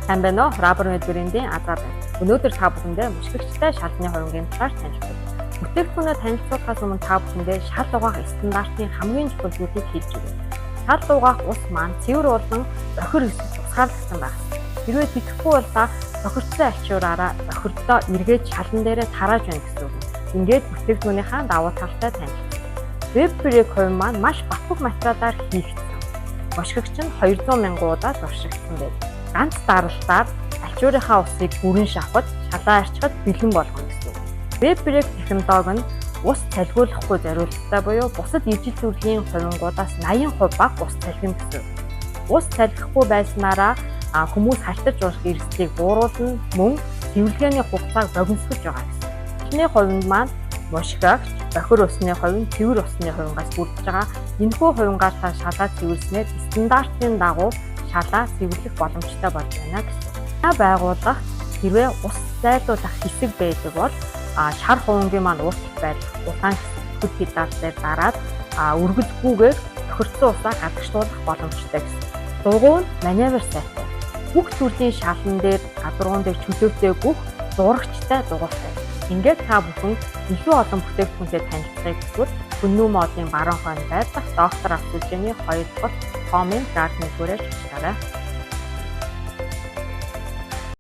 Сайн байна уу? Rubber Med брендийн Азаа байна. Өнөөдөр та бүхэндээ мушгигчтай шалны хувингийн талаар танилцуулъя. Бүтээгдэхүүнээ танилцуулахаас өмнө та бүхэндээ шал угаах стандартын хамгийн чухал зүйлийг хэлж өгье. Шал угаах ус маань цэвэр болон охир хэсэг тусгаарлагдсан байх. Хэрвээ тэгэхгүй бол та тохирцсон ачуураараа охирдоо эргээд шалан дээрээ тарааж байна гэсэн үг. Ингээд бүтээгдэхүүнийхаа давуу талтай танилцуулъя. Web брейк хувин маань маш батуг материалаар хийгдсэн. Мушгигч нь 200 мянган удаа туршигдсан байдаг. Ганц даралтаар ачуурынхаа усыг бүрэн шавхад, шалаа арчхад бэлэн болгоно гэсэн үг. Web брейк технологи нь ус цалгиулахгүй зориулалттай буюу бусад ижил төрлийн хувингуудаас 80% бага ус цалгина гэсэн үг. Ус цалгихгүй байснараа хүмүүс халтарч урах эрсдлийг бууруулна, мөн цэвэрлэгээний хугацааг богиносгож байгаа гэсэн. Эхний хувинд маань мушгигч, охир усны хувин, цэвэр усны хувингаас бүрдэж байгаа. Энэхүү хувингаар та шалаа цэвэрлснээр стандартын дагуу шалаа цэвэрлэх боломжтой болж байна гэсэн. Байгууллага хэрвээ ус зайлуулах хэсэг байдаг бол шар хувингийн маань ус байлах улаан хөт хязгаар дээр дараад үргэлжлэхгүйгээр тохирцсон усаа гадагшлуулах боломжтой гэсэн. Дугуй нь маневр сайтай. Бүх төрлийн шалан дээр гадаргуун дээр чөлөөтэй бүх зурагчтай дугуйтай. Ингээд та бүхэн илүү олон бүтээгдэхүүнтэй танилцахыг хүсвэл Хүннүү модын баруун хойно байдаг доктор автожны 2 дахь коммент гардны бүрээр чиглэлээрээ